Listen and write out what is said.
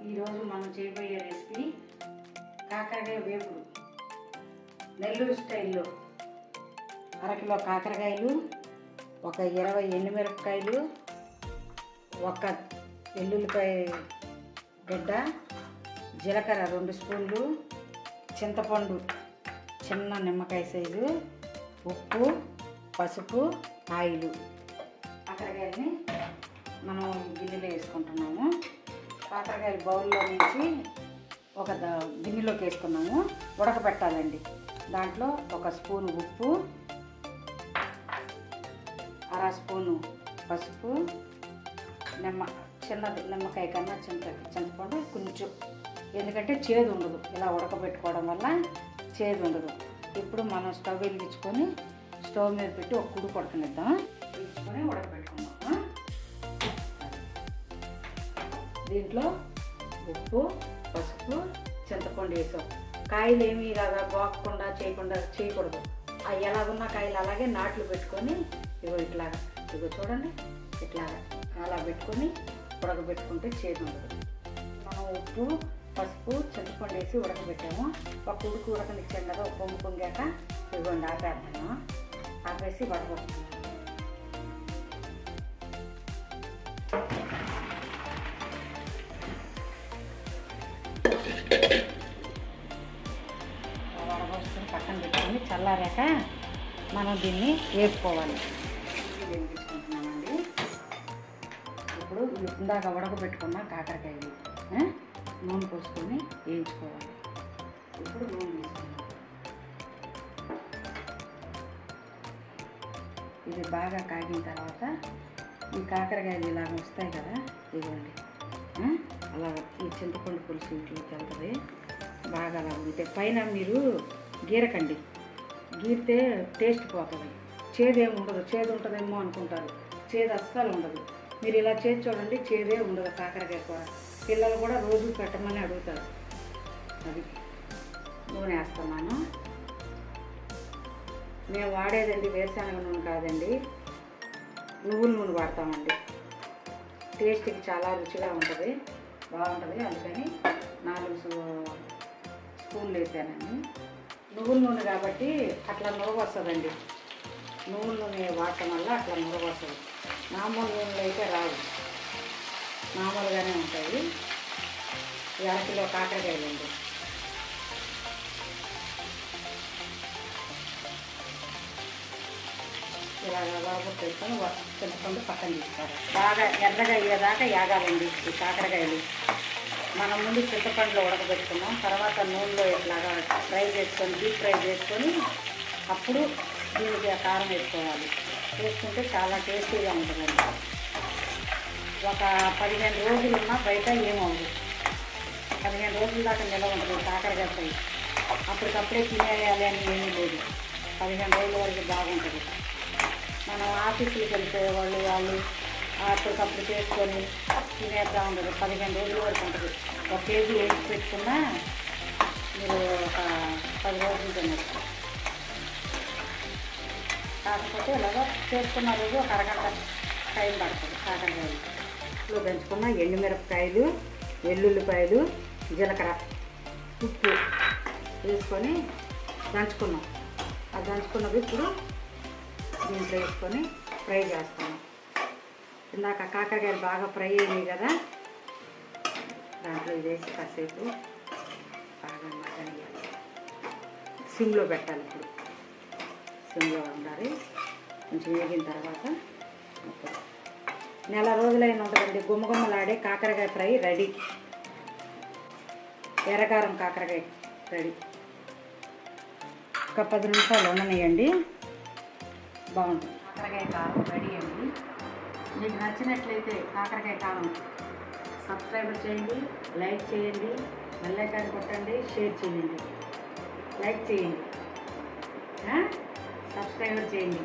ఈరోజు మనం చేయబోయే రెసిపీ కాకరకాయ వేపుడు. నెల్లూరు స్టైల్లో అరకిలో కాకరకాయలు, ఒక 20 ఎండుమిరపకాయలు, ఒక ఎల్లుల్లిపాయ గడ్డ, జీలకర్ర 2 స్పూన్లు, చింతపండు చిన్న నిమ్మకాయ సైజు, ఉప్పు, పసుపు, ఆయిలు. కాకరకాయలని మనం గిన్నెలో వేసుకుంటున్నాము. కాకరకాయలు బౌల్లో నుంచి ఒక గిన్నెలోకి వేసుకున్నాము. ఉడకబెట్టాలండి. దాంట్లో 1 స్పూను ఉప్పు, 1/2 స్పూను పసుపు, చిన్నది నిమ్మకాయ కన్నా చింతపండు కొంచెం, ఎందుకంటే చేదు ఉండదు. ఇలా ఉడకబెట్టుకోవడం వల్ల చేదు ఉండదు. ఇప్పుడు మనం స్టవ్ వెలిగించుకొని స్టవ్ మీద పెట్టి ఒక కుడు ఉడకనిద్దాం. వెలిగించుకొని ఉడకబెట్టుకుందాం. దీంట్లో ఉప్పు, పసుపు, చింతపండు వేసాం. కాయలు ఏమీ ఇలాగా గోకకుండా చేయకూడదు. అవి ఎలాగున్న కాయలు అలాగే నాట్లు పెట్టుకొని ఇట్లాగా చూడండి, ఇట్లాగా అలా పెట్టుకొని ఉడకబెట్టుకుంటే చేదు ఉండదు. మనం ఉప్పు, పసుపు, చింతపండు వేసి ఉడకబెట్టాము. ఒక ఉడుకు ఉడకనిచ్చాం కదా, ఒక పొంగు పొంగాక ఇవ్వండి ఆపేద్దాము. ఆపేసి వడబడుతున్నాము. వడబడుతుంది. పక్కన పెట్టుకొని చల్లారాక మనం దీన్ని వేసుకోవాలి. వేసుకుంటున్నామండి. ఇప్పుడు ఇందాక ఉడకబెట్టుకున్న కాకరకాయలు నూనె పోసుకొని వేయించుకోవాలి. ఇప్పుడు నూనె తీసుకున్నాం. ఇది బాగా కాగిన తర్వాత ఈ కాకరకాయలు ఇలాగ వస్తాయి కదా, ఇదిగోండి అలాగ ఈ చింతపండు పులుసు ఇంట్లోకి వెళ్తుంది. బాగా అలా ఉంటే పైన మీరు గీరకండి, గీరితే టేస్ట్ పోతుంది. చేదేమి ఉండదు. చేదు ఉంటుందేమో అనుకుంటారు, చేదు అస్సలు ఉండదు. మీరు ఇలా చేసి చూడండి, చేదే ఉండదు కాకరకాయ కూర. పిల్లలు కూడా రోజు పెట్టమని అడుగుతారు. అది నూనె వేస్తున్నాను. మేము వాడేదండి వేరుశనగ నూనె కాదండి, నువ్వుల నూనె వాడతామండి. టేస్ట్కి చాలా రుచిగా ఉంటుంది, బాగుంటుంది. అందుకని 4 స్పూన్లు వేసానండి. నువ్వుల నూనె కాబట్టి అట్లా నురగ వస్తుందండి. నువ్వుల నూనె వాడటం వల్ల అట్లా నురగ వస్తుంది. మామూలు నూనెలు అయితే రావు, మామూలుగానే ఉంటాయి. 1 కిలో కాకరకాయలు అండి. ఇలాగ బాగా పెట్టుకొని చింతపండు పక్కన తీస్తారు. బాగా ఎర్రగా అయ్యేదాకా యాగాలండి ఈ కాకరకాయలు. మనం ముందు చింతపండులో ఉడకబెట్టుకున్నాం, తర్వాత నూనెలో ఇట్లాగా ఫ్రై చేసుకొని డీప్ ఫ్రై చేసుకొని అప్పుడు దీనికి కారం వేసుకోవాలి. వేసుకుంటే చాలా టేస్టీగా ఉంటుందండి. ఒక 15 రోజులున్నా బయట ఏమవుతుంది. 15 రోజుల దాకా నిల్వ ఉంటుంది కాకరకాయ ఫ్రై. అప్పటికప్పుడే తినేయాలి అని ఏమీ లేదు. 15 రోజుల వరకు బాగుంటుంది. మనం ఆఫీసులకు వెళ్ళిపోయేవాళ్ళు అప్పటికప్పుడు చేసుకొని తినేద్దా ఉండదు. 15 రోజుల వరకు ఉంటుంది. 1 కేజీ వేసి పెట్టుకున్నా మీరు ఒక 10 రోజులు తినచ్చు. కాకపోతే ఇలాగ చేసుకున్న రోజు ఒక అరగంట టైం పడుతుంది. కాకరకాయలు ఇంట్లో దంచుకున్న ఎండుమిరపకాయలు, వెల్లుల్లిపాయలు, జీలకర్ర, ఉప్పు వేసుకొని దంచుకున్నాం. ఆ దంచుకున్నది ఇప్పుడు దీంట్లో వేసుకొని ఫ్రై చేస్తాను. ఇందాక కాకరకాయలు బాగా ఫ్రై అయినాయి కదా, దాంట్లో ఇది వేసి కాసేపు బాగా మగ్గనియాలి. సిమ్లో పెట్టాలి. ఇప్పుడు సిమ్లో ఉండాలి. కొంచెం వేగిన తర్వాత నెల రోజులైన ఉంటుందండి. గుమ్మగుమ్మలాడే కాకరకాయ ఫ్రై రెడీ. ఎర్రకారం కాకరకాయ రెడీ. ఒక 10 నిమిషాలు ఉండనియండి, బాగుంటుంది. కాకరకాయ కారం రెడీ అండి. మీకు నచ్చినట్లయితే కాకరకాయ కారం సబ్స్క్రైబ్ చేయండి, లైక్ చేయండి, బెల్ ఐకాన్ కొట్టండి, షేర్ చేయండి, లైక్ చేయండి, సబ్స్క్రైబ్ చేయండి.